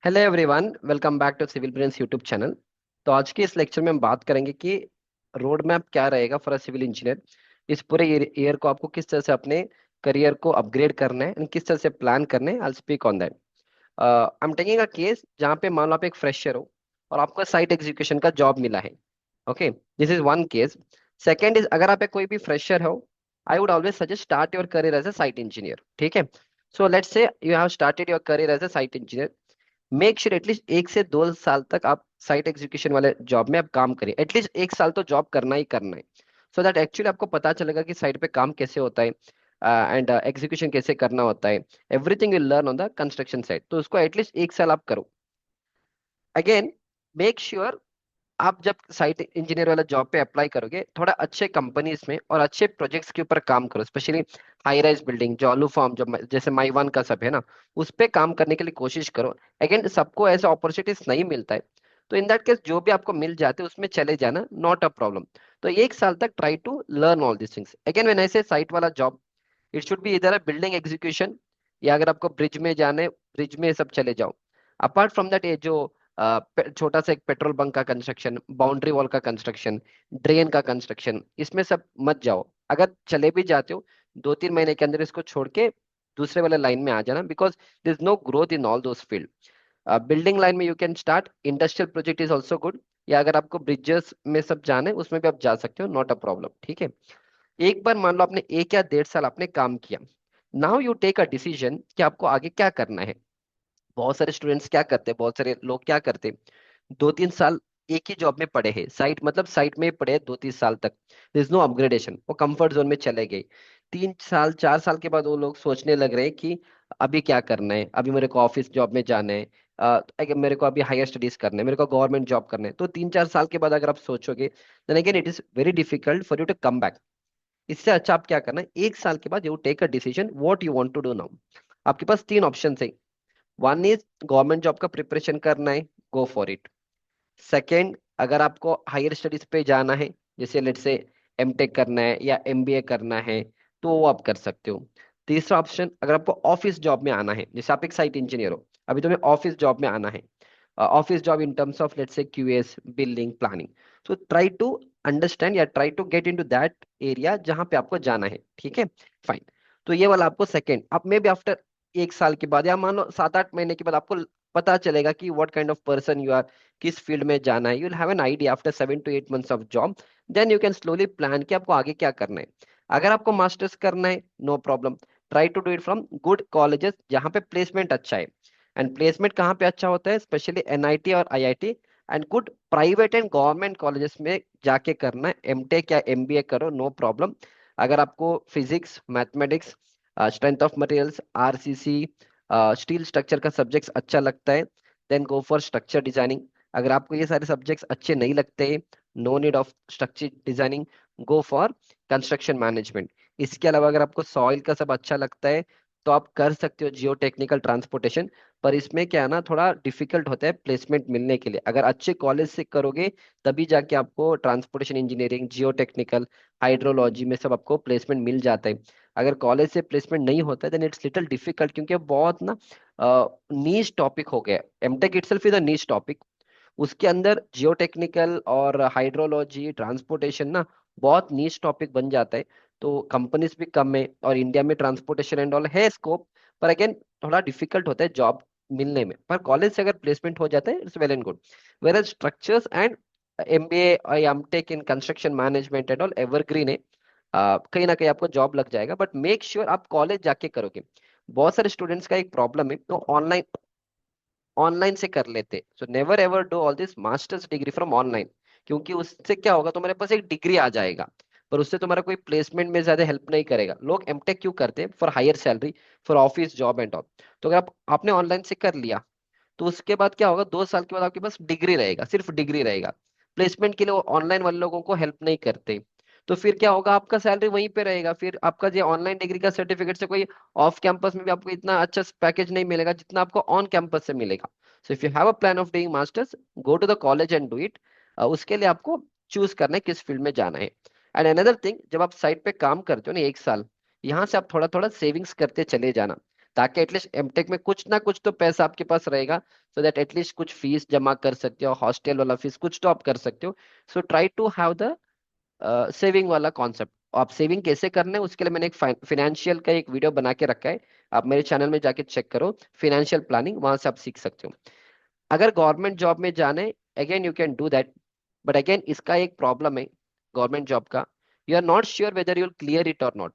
Hello everyone, welcome back to civil brains YouTube channel. तो आज के इस लेक्चर में हम बात करेंगे कि रोड मैप क्या रहेगा फॉर अ सिविल इंजीनियर। इस पूरे ईयर को आपको किस तरह से अपने करियर को अपग्रेड करना है एंड किस तरह से प्लान करना है। I speak on that. I am taking a case जहाँ पे मान लो आप एक फ्रेशर हो और आपको साइट एग्जीक्यूशन का जॉब मिला है। Okay, this is one case. Second is, अगर आप एक कोई भी फ्रेशर हो, I would always suggest start your career as a site engineer. ठीक है, so let's say you have started your career as a site engineer. Make sure at least 1 से 2 साल तक आप साइट एग्जीक्यूशन वाले जॉब में आप काम करिए। एटलीस्ट 1 साल तो जॉब करना ही करना है, सो दैट एक्चुअली आपको पता चलेगा कि साइट पे काम कैसे होता है एंड एग्जीक्यूशन कैसे करना होता है। Everything you learn on the construction site, तो उसको एटलीस्ट 1 साल आप करो। अगेन, मेक श्योर आप जब साइट इंजीनियर वाला जॉब पे अप्लाई करोगे, थोड़ा अच्छे कंपनीज में और अच्छे प्रोजेक्ट्स के ऊपर काम करो। स्पेशली हाई राइज बिल्डिंग, जो आलू फार्म, जो जैसे माईवान का सब है ना, उस पे काम करने के लिए कोशिश करो। अगेन, सबको ऐसे अपॉर्चुनिटीज नहीं मिलता है, तो इन दैट केस जो भी आपको मिल जाते हैं उसमें चले जाना, नॉट अ प्रॉब्लम। तो 1 साल तक try to learn all this things. Again, when I say site वाला जॉब, इट शुड बी इधर अ बिल्डिंग एग्जीक्यूशन, या अगर आपको ब्रिज में जाने, ब्रिज में सब चले जाओ। अपार्ट फ्रॉम दैट, ये जो छोटा सा एक पेट्रोल बंक का कंस्ट्रक्शन, बाउंड्री वॉल का कंस्ट्रक्शन, ड्रेन का कंस्ट्रक्शन, इसमें सब मत जाओ। अगर चले भी जाते हो, 2-3 महीने के अंदर इसको छोड़ के दूसरे वाले लाइन में आ जाना, because there is no growth in all those field. Building line में you can start, industrial project is also good, या अगर आपको ब्रिजेस में सब जाना है उसमें भी आप जा सकते हो, नॉट अ प्रॉब्लम। ठीक है, एक बार मान लो आपने 1 या 1.5 साल आपने काम किया, now you take a decision कि आपको आगे क्या करना है। बहुत सारे स्टूडेंट्स क्या करते हैं, बहुत सारे लोग क्या करते हैं, 2-3 साल एक ही जॉब में पड़े हैं, साइट मतलब साइट में ही पड़े हैं 2-3 साल तक, देयर इज नो अपग्रेडेशन, वो कंफर्ट जोन में चले गए। 3 साल 4 साल के बाद वो लोग सोचने लग रहे हैं कि अभी क्या करना है, अभी मेरे को ऑफिस जॉब में जाना है, मेरे को अभी हायर स्टडीज करना है, मेरे को गवर्नमेंट जॉब करना है। तो 3-4 साल के बाद अगर आप सोचोगे, then again it is very difficult for you to come back. इससे अच्छा आप क्या करना है, 1 साल के बाद you take a decision what you want to do now. आपके पास 3 ऑप्शन है। वन इज, गवर्नमेंट जॉब का प्रिपरेशन करना है, गो फॉर इट। सेकेंड, अगर आपको हायर स्टडीज पे जाना है, जैसे लेट से एमटेक करना है या एमबीए करना है, तो वो आप कर सकते हो। तीसरा ऑप्शन, अगर आपको ऑफिस जॉब में आना है, जैसे आप एक साइट इंजीनियर हो, अभी तुम्हें ऑफिस जॉब में आना है, office job in terms of let's say QS, building, planning, so try to understand या try to get into that area जहां पे आपको जाना है। ठीक है, फाइन। तो ये वाला आपको सेकेंड, अब मे बी आफ्टर 1 साल के बाद या मान लो 7-8 महीने के बाद आपको पता चलेगा कि what kind of person you are, किस फील्ड में जाना है। You will have an idea after 7 to 8 months of job, then you can slowly plan कि आपको आगे क्या करना है। अगर आपको मास्टर्स करना है, no problem, try to do it from good colleges जहाँ पे प्लेसमेंट अच्छा है। एंड प्लेसमेंट कहाँ पे अच्छा होता है, स्पेशली एनआईटी और IIT, and good private and government colleges में जाके करना है। एमटेक या एमबीए करो, नो प्रॉब्लम। अगर आपको physics, mathematics, strength of materials, RCC, steel structure का सब्जेक्ट्स अच्छा लगता है, then go for structure designing. अगर आपको ये सारे सब्जेक्ट्स अच्छे नहीं लगते, no need of structure designing, go for construction management. इसके अलावा अगर आपको सॉइल का सब अच्छा लगता है, तो आप कर सकते हो जियो टेक्निकल ट्रांसपोर्टेशन। पर इसमें क्या है ना, थोड़ा डिफिकल्ट होता है प्लेसमेंट मिलने के लिए। अगर अच्छे कॉलेज से करोगे, तभी जाके आपको ट्रांसपोर्टेशन इंजीनियरिंग, जियो टेक्निकल, हाइड्रोलॉजी में सब आपको प्लेसमेंट मिल जाता है। अगर कॉलेज से प्लेसमेंट नहीं होता है, देन इट्स लिटिल डिफिकल्ट, क्योंकि बहुत ना नीश टॉपिक हो गया। MTech itself is a niche topic, उसके अंदर जियो टेक्निकल और हाइड्रोलॉजी, ट्रांसपोर्टेशन ना बहुत नीश टॉपिक बन जाता है। तो कंपनीज भी कम है, और इंडिया में ट्रांसपोर्टेशन एंड ऑल है स्कोप, पर अगेन थोड़ा डिफिकल्ट होता है जॉब मिलने में। पर कॉलेज से अगर प्लेसमेंट हो जाता है, it's well and good. Whereas structures and MBA और MTech in construction management and all evergreen है, कहीं ना कहीं आपको जॉब लग जाएगा, बट मेक श्योर आप कॉलेज जाके करोगे। बहुत सारे स्टूडेंट्स का एक प्रॉब्लम है, तो ऑनलाइन ऑनलाइन से कर लेते। So never ever do all this masters degree from online, क्योंकि उससे क्या होगा, तुम्हारे पास एक डिग्री आ जाएगा, पर उससे तुम्हारा कोई प्लेसमेंट में ज्यादा हेल्प नहीं करेगा। लोग एमटेक क्यों करते हैं, for higher salary, for office job and all. तो अगर आपने ऑनलाइन से कर लिया, तो उसके बाद क्या होगा, 2 साल के बाद आपके पास डिग्री रहेगा, सिर्फ डिग्री रहेगा। प्लेसमेंट के लिए ऑनलाइन वाले लोगों को हेल्प नहीं करते। तो फिर क्या होगा, आपका सैलरी वहीं पे रहेगा, फिर आपका जो ऑनलाइन डिग्री का सर्टिफिकेट से कोई ऑफ कैंपस में भी आपको इतना अच्छा पैकेज नहीं मिलेगा जितना आपको ऑन कैंपस से मिलेगा। So if you have a plan of doing masters, go to the college and do it. उसके लिए आपको चूज करना है किस फील्ड में जाना है। एंड अनदर थिंग, जब आप साइट पे काम करते हो ना 1 साल, यहाँ से आप थोड़ा थोड़ा सेविंग्स करते चले जाना। ताकि एटलीस्ट एमटेक में कुछ ना कुछ तो पैसा आपके पास रहेगा, सो दैट एटलीस्ट कुछ फीस जमा कर सकते हो, हॉस्टल वाला फीस कुछ तो आप कर सकते हो। So try to have the saving वाला कॉन्सेप्ट। आप सेविंग कैसे करना है उसके लिए मैंने एक फाइनेंशियल का एक वीडियो बना के रखा है, आप मेरे चैनल में जाके चेक करो, फाइनेंशियल प्लानिंग, वहां से आप सीख सकते हो। अगर गवर्नमेंट जॉब में जाने, again you can do that, but again इसका एक प्रॉब्लम है गवर्नमेंट जॉब का, you are not sure whether you will clear it or not.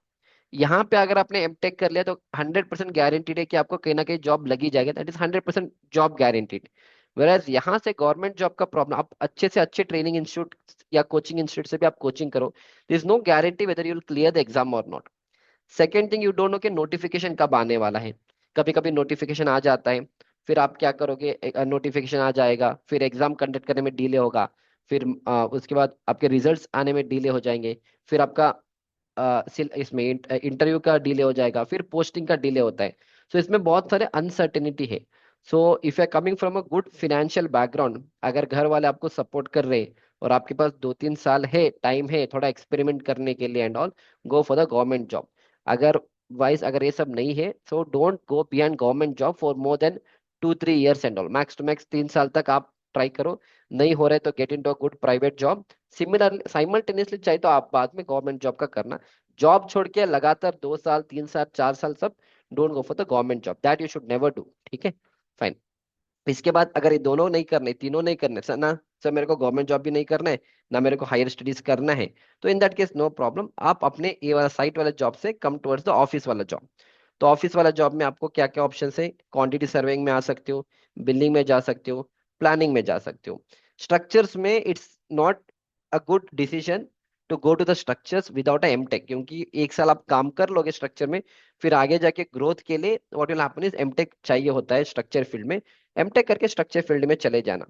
यहाँ पे अगर आपने एमटेक कर लिया तो 100% गारंटीड है कि आपको कहीं ना कहीं जॉब लगी जाएगी, दैट इज 100% जॉब गारंटीड। वेराज यहाँ से गवर्नमेंट जॉब का प्रॉब्लम, आप अच्छे से अच्छे ट्रेनिंग इंस्टीट्यूट या कोचिंग इंस्टीट्यूट से भी आप कोचिंग करो, there is no guarantee whether you will clear the exam और not. Second thing, you don't know कि नोटिफिकेशन कब आने वाला है। कभी कभी नोटिफिकेशन आ जाता है, फिर आप क्या करोगे, नोटिफिकेशन आ जाएगा, फिर एग्जाम कंडक्ट करने में डिले होगा, फिर उसके बाद आपके रिजल्ट्स आने में डिले हो जाएंगे, फिर आपका इसमें इंटरव्यू का डिले हो जाएगा, फिर पोस्टिंग का डिले होता है। सो इसमें बहुत सारे अनसर्टेनिटी है। So if you are coming from a good financial background, अगर घर वाले आपको सपोर्ट कर रहे हैं और आपके पास 2-3 साल है, टाइम है थोड़ा एक्सपेरिमेंट करने के लिए and all, go for the government job. अगर वाइज अगर ये सब नहीं है, so don't go beyond government job for more than 2-3 years and all, max to max 3 साल तक आप ट्राई करो। नहीं हो रहा है तो get in to good private job. Similarly simultaneously चाहिए तो आप बाद में गवर्नमेंट जॉब का करना। जॉब छोड़ के लगातार 2 साल 3 साल 4 साल सब, don't go for the government job, that you should never do. ठीक है, फाइन। इसके बाद अगर ये दोनों नहीं करने, तीनों नहीं करने सर ना, सर मेरे को गवर्नमेंट जॉब भी नहीं करना है, ना मेरे को हायर स्टडीज करना है, तो in that case no problem, आप अपने ये वाला साइट वाला जॉब से कम टुवर्ड्स द ऑफिस वाला जॉब। तो ऑफिस वाला जॉब में आपको क्या क्या ऑप्शन है, क्वांटिटी सर्वेइंग में आ सकते हो, बिलिंग में जा सकते हो, प्लानिंग में जा सकते हो। स्ट्रक्चर्स में it's not a good decision to go to the structures without a MTech, क्योंकि 1 साल आप काम कर लोगे स्ट्रक्चर में, फिर आगे जाके ग्रोथ के लिए what will happen is MTech चाहिए होता है स्ट्रक्चर फील्ड में। एमटेक करके स्ट्रक्चर फील्ड में चले जाना।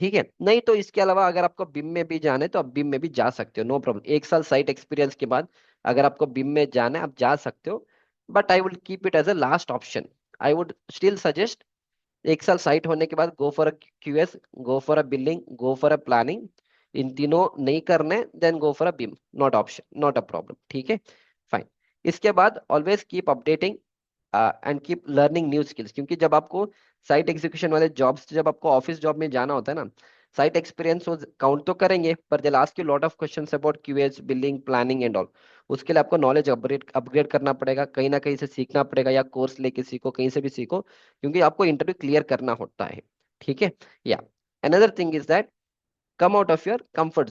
ठीक है, नहीं तो इसके अलावा अगर आपको बिम में भी जाना है तो आप बिम में भी जा सकते हो, नो प्रॉब्लम। 1 साल साइट एक्सपीरियंस के बाद अगर आपको बिम में जाना है आप जा सकते हो, but I would keep it as a last option. I would still suggest 1 साल साइट होने के बाद go for a QS, go for a building, go for a planning. इन तीनों नहीं करने, then go for a BIM, not option, not a problem. ठीक है, फाइन। इसके बाद always keep updating and keep learning new skills, क्योंकि जब आपको साइट एग्जीक्यूशन वाले जॉब्स, जब आपको ऑफिस जॉब में जाना होता है ना, साइट एक्सपीरियंस वो काउंट तो करेंगे, पर they ask you lot of questions about QS, building, planning and all. उसके लिए आपको नॉलेज अपग्रेड अपग्रेड करना पड़ेगा, कहीं ना कहीं से सीखना पड़ेगा, या कोर्स लेके सीखो, कहीं से भी सीखो, क्योंकि आपको इंटरव्यू क्लियर करना होता है। ठीक है, या another thing is that come out of your comfort.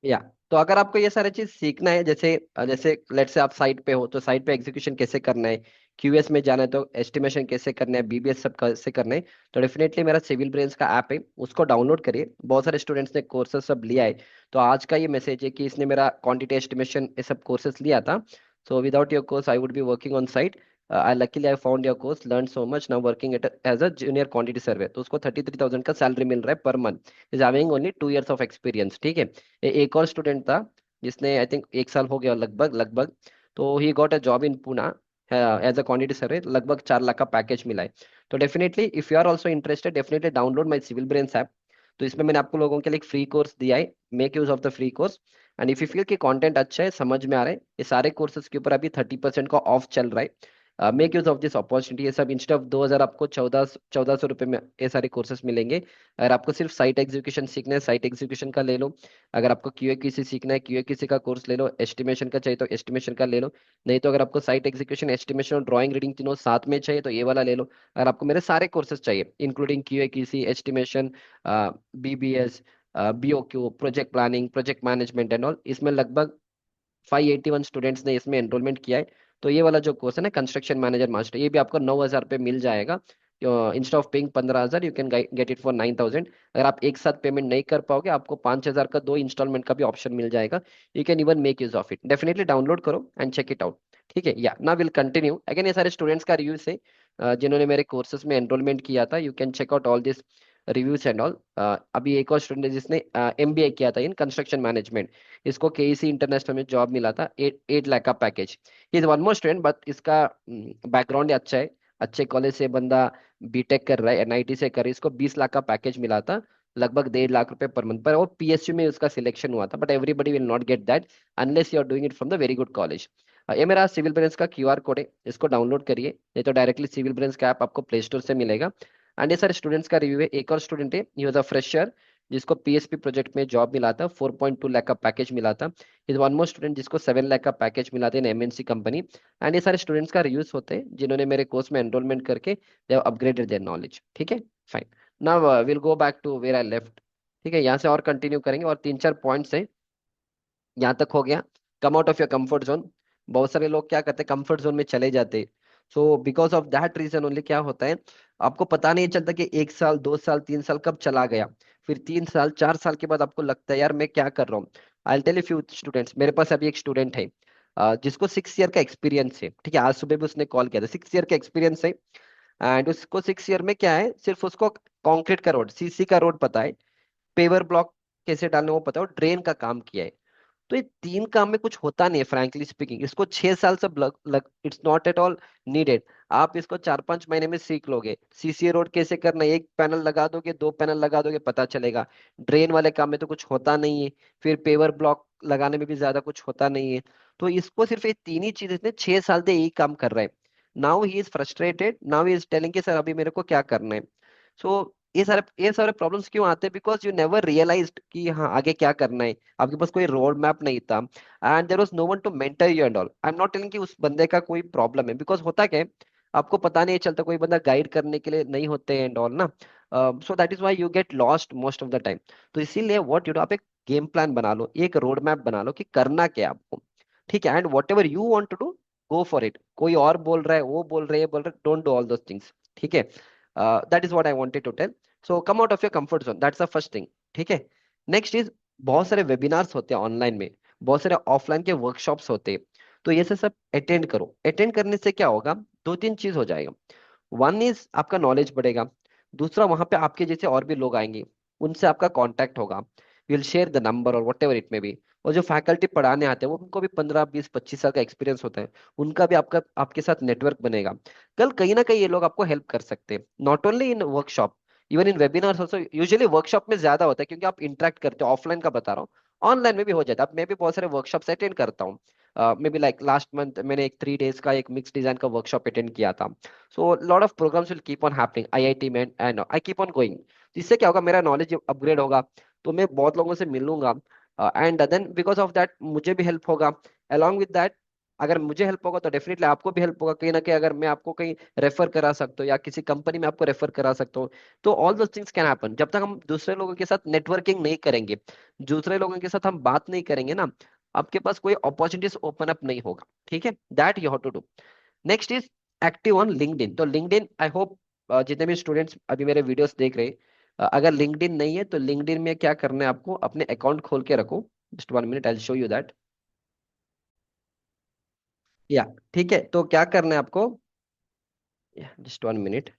या तो अगर आपको ये सारी चीज सीखना है, जैसे जैसे लेट से आप साइट पे हो तो साइट पे एग्जीक्यूशन कैसे करना है, क्यूएस में जाना है तो एस्टिमेशन कैसे करना है, बीबीएस सब कैसे करना है, तो डेफिनेटली मेरा सिविल ब्रेन्स का ऐप है, उसको डाउनलोड करिए। बहुत सारे स्टूडेंट्स ने कोर्सेज सब लिया है, तो आज का ये मैसेज है कि इसने मेरा क्वांटिटी एस्टिमेशन ये सब कोर्सेज लिया था। So without your course I would be working on site. I luckily I found your course, learn so much, now working at as a junior quantity survey, तो उसको 33,000 का सैलरी मिल रहा है per month, is having only 2 years of experience. ठीक है, एक और स्टूडेंट था जिसने आई थिंक 1 साल हो गया लगभग लगभग, तो he got a job in Pune as a quantity survey, लगभग 4 लाख का पैकेज मिला है। तो definitely if you are also interested, definitely download my civil brains app. तो इसमें मैंने आपको लोगों के लिए एक फ्री कोर्स दिया है, make use of the free course. And if you feel कि कंटेंट अच्छा है, समझ में आ रहा है, ये सारे कोर्सेज के ऊपर अभी 30% का ऑफ चल रहा है। Make use of this opportunity, ये सब इंस्टेड ऑफ 2,000 आपको 1400 रुपये में ये सारे कोर्सेज मिलेंगे। अगर आपको सिर्फ साइट एग्जीक्यूशन सीखना है, साइट एग्जीक्यूशन का ले लो। अगर आपको क्यूए सीखना है, क्यूए का कोर्स ले लो। एस्टिमेशन का चाहिए तो एस्टिमेशन का ले लो। नहीं तो अगर आपको साइट एग्जीक्यूशन, एस्टिमेशन और ड्राइंग रीडिंग तीनों साथ में चाहिए तो ये वाला ले लो। अगर आपको मेरे सारे कोर्सेज चाहिए including QA, estimation, BBS, BOQ, project planning, project management and all, इसमें लगभग 581 स्टूडेंट्स ने इसमें एनरोलमेंट किया है। तो ये वाला जो कोर्स है ना, कंस्ट्रक्शन मैनेजर मास्टर, ये भी आपको 9,000 रुपये मिल जाएगा। Instead of paying 15,000, you can get it for 9,000। अगर आप एक साथ पेमेंट नहीं कर पाओगे, आपको 5,000 का 2 इंस्टॉलमेंट का भी ऑप्शन मिल जाएगा। You can even make use of it, definitely download करो एंड चेक इट आउट। ठीक है, या ना विल कंटिन्यू अगेन, ये सारे स्टूडेंट्स का रिव्यू से जिन्होंने मेरे कोर्सेज में एनरोलमेंट किया था, you can check out all this reviews and all. अभी एक और स्टूडेंट है जिसने एमबीए किया था इन कंस्ट्रक्शन मैनेजमेंट, इसको केईसी इंटरनेशनल में जॉब मिला था, 8 लाख का package. Is one more student, but इसका बैकग्राउंड अच्छा है, अच्छे कॉलेज से बंदा बीटेक कर रहा है, एनआईटी से कर रहा है, इसको 20 लाख का पैकेज मिला था, लगभग 1.5 लाख रुपए पर मंथ पर, और पीएसयू में उसका सिलेक्शन हुआ था, but everybody will not get that unless you are doing it from the very good college. ये मेरा सिविल ब्रेंच का क्यूआर कोड है, इसको डाउनलोड करिए, ये तो डायरेक्टली सिविल ब्रेंच का ऐप आपको प्ले स्टोर से मिलेगा। एंड ये सारे स्टूडेंट्स का रिव्यू है। एक और स्टूडेंट है, ही वाज अ फ्रेशर, जिसको पीएचपी प्रोजेक्ट में जॉब मिला था, 4.2 लाख का पैकेज मिला था। इज वन मोर स्टूडेंट जिसको 7 लाख का पैकेज मिला था इन एमएनसी कंपनी। एंड ये सारे स्टूडेंट्स का रिव्यूज होते हैं जिन्होंने मेरे कोर्स में एनरोलमेंट करके they have upgraded their knowledge. ठीक है, fine. Now will go back to where I left. ठीक है, यहाँ से और कंटिन्यू करेंगे, और तीन चार पॉइंट्स हैं। यहाँ तक हो गया। कम out of your comfort zone. बहुत सारे लोग क्या करते हैं, कंफर्ट जोन में चले जाते हैं। So because of that reason only क्या होता है, आपको पता नहीं चलता कि 1 साल 2 साल 3 साल कब चला गया। फिर 3 साल 4 साल के बाद आपको लगता है यार मैं क्या कर रहा हूँ। I tell you few students, मेरे पास अभी एक स्टूडेंट है जिसको 6 ईयर का एक्सपीरियंस है। ठीक है, आज सुबह भी उसने कॉल किया था, 6 ईयर का एक्सपीरियंस है। एंड उसको 6 ईयर में क्या है, सिर्फ उसको कंक्रीट का रोड, सीसी का रोड पता है, पेवर ब्लॉक कैसे डालने वो पता है, और ड्रेन का काम किया है। तो ये तीन काम में कुछ होता नहीं है फ्रैंकली स्पीकिंग। इसको 6 साल से it's not at all needed. आप इसको 4 5 महीने में सीख लोगे। सीसी रोड कैसे करना है, एक पैनल लगा दोगे, 2 पैनल लगा दोगे, पता चलेगा। ड्रेन वाले काम में तो कुछ होता नहीं है। फिर पेवर ब्लॉक लगाने में भी ज्यादा कुछ होता नहीं है। तो इसको सिर्फ ये तीन ही चीज, इसने 6 साल से यही काम कर रहा है। Now he is frustrated, now he is telling कि सर अभी मेरे को क्या करना है। सो ये सारे प्रॉब्लम्स क्यों आते हैं, बिकॉज यू नेवर रियलाइज्ड कि हाँ आगे क्या करना है। आपके पास कोई रोड मैप नहीं था, and there was no one to mentor you and all. I am not telling कि उस बंदे का कोई प्रॉब्लम है, बिकॉज होता क्या है, आपको पता नहीं चलता, कोई बंदा गाइड करने के लिए नहीं होते एंड ऑल ना। सो that is why you get lost most of the time. तो इसीलिए व्हाट यू डू, आप एक गेम प्लान बना लो, एक रोड मैप बना लो कि करना क्या है आपको। ठीक है, and whatever you want to do, go for it. कोई और बोल रहा है, वो बोल रहे हैं, बोल रहे, don't do all those things. ठीक है, that is what I wanted to tell. So come out of your comfort zone, that's the first thing. ठीक है, नेक्स्ट इज, बहुत सारे वेबिनार्स होते हैं ऑनलाइन में, बहुत सारे ऑफलाइन के वर्कशॉप्स होते हैं। तो ये सब अटेंड करो। अटेंड करने से क्या होगा, दो तीन चीज हो जाएगा। वन इज आपका नॉलेज बढ़ेगा। दूसरा, वहां पे आपके जैसे और भी लोग आएंगे, उनसे आपका कांटेक्ट होगा। विल शेयर द नंबर और what ever it may be. और जो फैकल्टी पढ़ाने आते हैं वो, उनको भी 15 20 25 साल का एक्सपीरियंस होता है। उनका भी आपका आपके साथ नेटवर्क बनेगा। कल कहीं ना कहीं ये लोग आपको हेल्प कर सकते हैं, not only in workshop, even in webinars also. Usually workshop में ज्यादा होता है क्योंकि आप इंटरेक्ट करते हो, ऑफलाइन का बता रहा हूँ, ऑनलाइन में भी हो जाता है। अब मैं भी बहुत सारे वर्कशॉप्स अटेंड करता हूँ। Maybe like last month मैंने एक 3 days का एक मिक्स डिजाइन का वर्कशॉप अटेंड किया था। So lot of programs will keep on happening IIT में, and I keep on going. इससे क्या होगा, मेरा नॉलेज अपग्रेड होगा, तो मैं बहुत लोगों से मिलूंगा, and then because of that मुझे भी हेल्प होगा। अलॉन्ग विद दैट, अगर मुझे हेल्प होगा तो डेफिनेटली आपको भी हेल्प होगा कहीं ना कहीं। अगर मैं आपको कहीं रेफर करा सकता हूँ या किसी कंपनी में आपको रेफर करा सकता हूँ, तो ऑल दो थिंग्स कैन हैपन। जब तक हम दूसरे लोगों के साथ नेटवर्किंग नहीं करेंगे, दूसरे लोगों के साथ हम बात नहीं करेंगे ना, आपके पास कोई अपॉर्चुनिटीज ओपन अप नहीं होगा। ठीक है, that you have to do. Next is active on LinkedIn. तो लिंक्डइन, आई होप जितने भी स्टूडेंट्स अभी मेरे वीडियोस देख रहे हैं, अगर लिंक्डइन नहीं है तो लिंक्डइन में क्या करना है आपको, अपने अकाउंट खोल के रखो। Just 1 minute, I show you that. या, ठीक है, तो क्या करना है आपको, जस्ट 1 minute।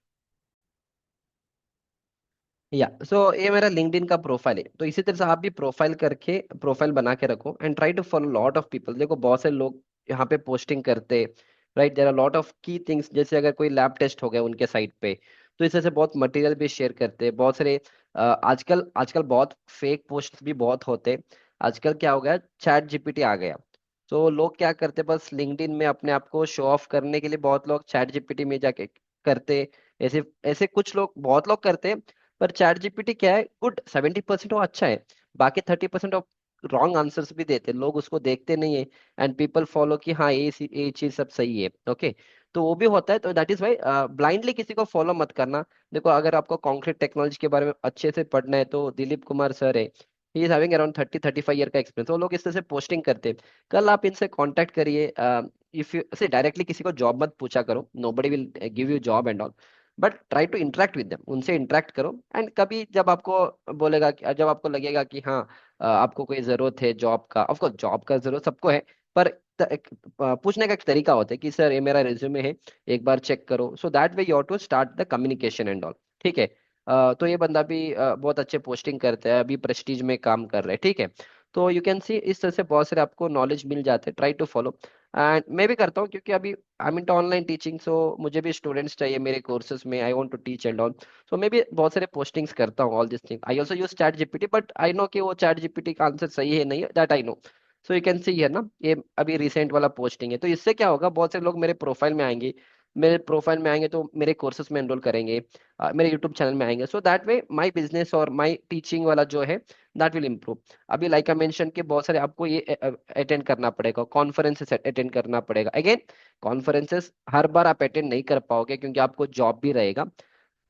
या सो ये मेरा लिंक्डइन का प्रोफाइल है, तो इसी तरह से आप भी प्रोफाइल करके, प्रोफाइल बना के रखो, and try to follow lot of people. देखो बहुत से लोग यहाँ पे पोस्टिंग करते, right, there are lot of key things. जैसे अगर कोई लैब टेस्ट हो गया उनके साइट पे, तो इस तरह से बहुत मटेरियल भी शेयर करते हैं। बहुत सारे आजकल आजकल बहुत फेक पोस्ट भी बहुत होते। आजकल क्या हो गया, चैट जीपीटी आ गया। तो लोग क्या करते, बस लिंक्डइन में अपने आप को शो ऑफ करने के लिए बहुत लोग चैट जीपीटी में जाके करते। ऐसे ऐसे कुछ लोग, बहुत लोग करते हैं। पर चैट जीपीटी क्या है, गुड 70% वो अच्छा है, बाकी 30% ऑफ रॉन्ग आंसर्स भी देते हैं। लोग उसको देखते नहीं है, एंड पीपल फॉलो कि हाँ ये चीज सब सही है। ओके, तो वो भी होता है। तो दैट इज वाई ब्लाइंडली किसी को फॉलो मत करना। देखो, अगर आपको कॉन्क्रीट टेक्नोलॉजी के बारे में अच्छे से पढ़ना है तो दिलीप कुमार सर है, he is having around 30 35 year का एक्सपीरियंस। वो लोग इस तरह से पोस्टिंग करते हैं। कल आप इनसे कांटेक्ट करिए। इफ यू से डायरेक्टली किसी को जॉब मत पूछा करो, nobody will give you job and all, but try to interact with them, उनसे इंटरेक्ट करो। एंड कभी जब आपको बोलेगा जब आपको लगेगा कि हाँ आपको कोई जरूरत है जॉब का, ऑफकोर्स जॉब का जरूरत सबको है, पर पूछने का एक तरीका होता है कि सर ये मेरा रिज्यूमे है, एक बार चेक करो। So that way you to start the communication and all. ठीक है, तो ये बंदा भी बहुत अच्छे पोस्टिंग करता है, अभी प्रेस्टीज में काम कर रहा है। ठीक है, तो यू कैन सी इस तरह से बहुत सारे आपको नॉलेज मिल जाते हैं। Try to follow. एंड मैं भी करता हूँ क्योंकि अभी I mean online teaching, so मुझे भी स्टूडेंट्स चाहिए मेरे कोर्सेज में, I want to teach and all. So मैं भी बहुत सारे पोस्टिंग्स करता हूँ, all this thing. I also use ChatGPT, but I know कि वो चैट जीपीटी का आंसर सही है नहीं है, that I know. So you can see here ना, ये अभी रिसेंट वाला पोस्टिंग है। तो इससे क्या होगा, बहुत से लोग मेरे प्रोफाइल में आएंगे, मेरे प्रोफाइल में आएंगे तो मेरे कोर्सेज में एनरोल करेंगे, मेरे यूट्यूब चैनल में आएंगे। सो दैट वे माई बिजनेस और माई टीचिंग वाला जो है दैट विल इम्प्रूव। अभी लाइक आई मेंशन कि बहुत सारे आपको ये अटेंड करना पड़ेगा, कॉन्फ्रेंसेस अटेंड करना पड़ेगा। अगेन कॉन्फ्रेंसेस हर बार आप अटेंड नहीं कर पाओगे क्योंकि आपको जॉब भी रहेगा।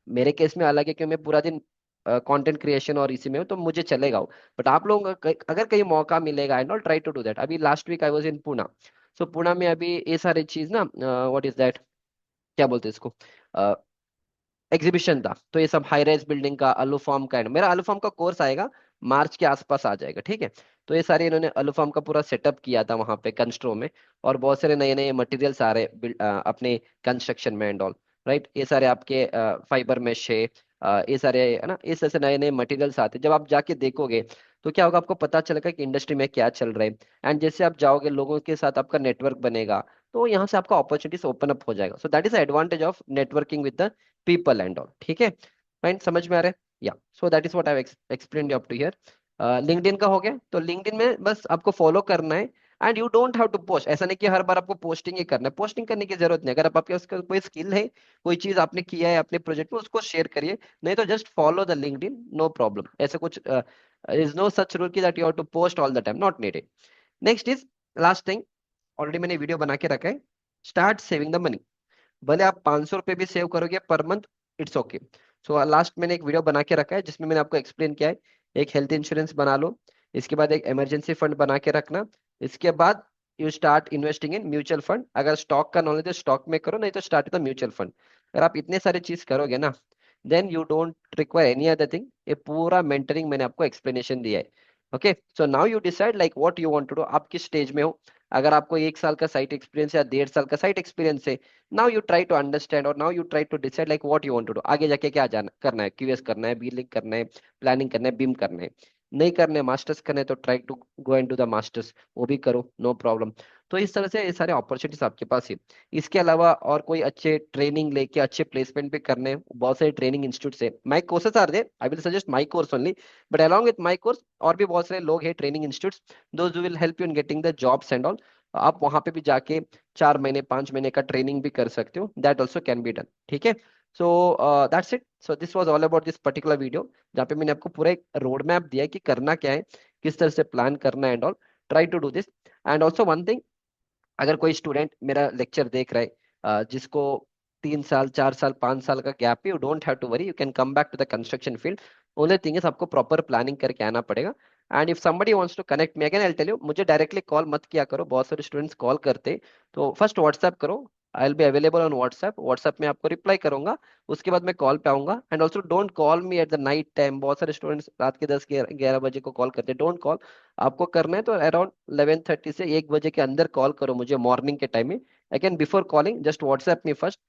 मेरे केस में अलग है कि मैं पूरा दिन कंटेंट क्रिएशन और इसी में हूँ, तो मुझे चलेगा वो। बट आप लोगों को अगर कहीं मौका मिलेगा, I not try to do that. अभी last week I was in Pune. So Pune में अभी ये सारी चीज ना, व्हाट इज दैट, क्या बोलते हैं इसको, एग्जीबिशन था। तो ये सब हाई राइज बिल्डिंग का, अलूफॉर्म का, मेरा अलूफॉर्म का कोर्स आएगा मार्च के आसपास आ जाएगा, ठीक है। तो ये सारे इन्होंने अलूफॉर्म का पूरा सेटअप किया था वहां पे कंस्ट्रो में, और बहुत सारे नए नए मटेरियल्स आ रहे अपने कंस्ट्रक्शन में एंड ऑल, राइट। ये सारे आपके फाइबर मेश है, ये सारे है ना, इस तरह से नए नए मटेरियल्स आते हैं। जब आप जाके देखोगे तो क्या होगा, आपको पता चलेगा कि इंडस्ट्री में क्या चल रहा है। एंड जैसे आप जाओगे, लोगों के साथ आपका नेटवर्क बनेगा, तो यहाँ से आपका अपॉर्चुनिटीज ओपन अप हो जाएगा। So that is advantage of networking with the people and all, ठीक है। फाइन, समझ में आ रहा है? Yeah so that is what I explain up to here. LinkedIn का हो गया। तो लिंक्डइन में बस आपको फॉलो करना है, and you don't have to post. ऐसा नहीं कि हर बार आपको पोस्टिंग ही करना है, पोस्टिंग करने की जरूरत नहीं। अगर आपके उसका कोई स्किल है, कोई चीज आपने किया है अपने प्रोजेक्ट में, उसको शेयर करिए। नहीं तो just follow the LinkedIn, no problem. ऐसा कुछ इज नो सच रूल की that you have to post all the time, not needed. Next is last thing, already मैंने वीडियो बना के रखा है, स्टार्ट सेविंग द मनी। भले आप 500 रुपये भी सेव करोगे per month, it's okay. So last मैंने एक वीडियो बना के रखा है जिसमें मैंने आपको एक्सप्लेन किया है। एक हेल्थ इंश्योरेंस बना लो, इसके बाद एक इमरजेंसी फंड बना के रखना, इसके बाद you start investing in mutual fund. अगर स्टॉक का नॉलेज है स्टॉक में करो, नहीं तो स्टार्ट विद म्यूचुअल फंड। अगर आप इतने सारे चीज करोगे ना, then you don't require any other thing. ये पूरा मेंटरिंग मैंने आपको एक्सप्लेनेशन दिया है। Okay, so now you decide like what you want to do, आप किस स्टेज में हो। अगर आपको 1 साल का साइट एक्सपीरियंस या 1.5 साल का साइट एक्सपीरियंस है, now you try to understand और now you try to decide like what you want to do. आगे जाके क्या जाना करना है, क्यूएस करना है, बीलिंग करना है, प्लानिंग करना है, बीम करना है, नहीं करने मास्टर्स करना है तो try to go into the masters, वो भी करो, नो प्रॉब्लम। तो इस तरह से ये सारे अपॉर्चुनिटीज आपके पास है। इसके अलावा और कोई अच्छे ट्रेनिंग लेके अच्छे प्लेसमेंट भी करने, बहुत सारे ट्रेनिंग इंस्टीट्यूट है। My courses are there, I will suggest my course only, but along with my course और भी बहुत सारे लोग हैं training institutes, those will help you in getting the jobs and all. आप वहां पे भी जाके 4 महीने 5 महीने का ट्रेनिंग भी कर सकते हो, that also can be done, ठीक है। So that's it. So this was all about this particular video, जहाँ पे मैंने आपको पूरा एक रोड मैप दिया है कि करना क्या है, किस तरह से प्लान करना है and all. Try to do this. And also one thing, अगर कोई स्टूडेंट मेरा लेक्चर देख रहा है, जिसको 3 साल 4 साल 5 साल का गैप है, you don't have to worry, you can come back to the construction field. Only thing is आपको प्रॉपर प्लानिंग करके आना पड़ेगा। And if somebody wants to connect me again, I tell you, मुझे डायरेक्टली कॉल मत किया करो, बहुत सारे स्टूडेंट्स कॉल करते। तो फर्स्ट व्हाट्सएप करो, I will be available on WhatsApp, WhatsApp में आपको रिप्लाई करूंगा, उसके बाद मैं कॉल पे आऊंगा। And also don't call me at the night time, बहुत सारे स्टूडेंट्स रात के 10 11 बजे को कॉल करते, डोंट कॉल। आपको करना है तो अराउंड 11:30 से 1 बजे के अंदर कॉल करो मुझे, मॉर्निंग के टाइम में। Again before calling just WhatsApp me first,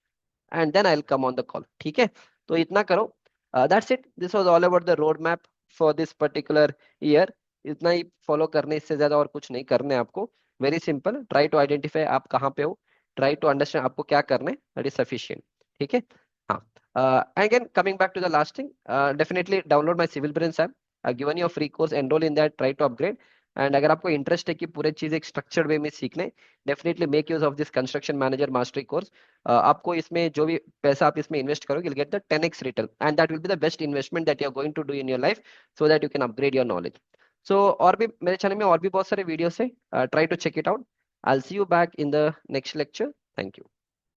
and then I will come on the call, ठीक है। तो इतना करो। That's it, this was all about the road map for this particular year. इतना ही फॉलो करने, इससे ज्यादा और कुछ नहीं करने आपको। Very simple, try to identify आप कहाँ पे हो, ट्राई टू अंडरस्टैंड आपको क्या करना है, दैट इज सफिशियंट, ठीक है। हाँ, again coming back to the last thing, definitely download my civil brains app, given your free course, enrol in that, try to upgrade. And अगर आपको इंटरेस्ट है कि पूरे चीज एक स्ट्रक्चर्ड वे में सीखने, definitely make use of this construction manager mastery course. आपको इसमें जो भी पैसा आप इसमें इन्वेस्ट करोगे, get the 10x return, and that will be the best investment that you are going to do in your life, so that you can upgrade your knowledge. So और भी मेरे चैनल में और भी बहुत सारे वीडियोस है, try to check it out. I will see you back in the next lecture. Thank you.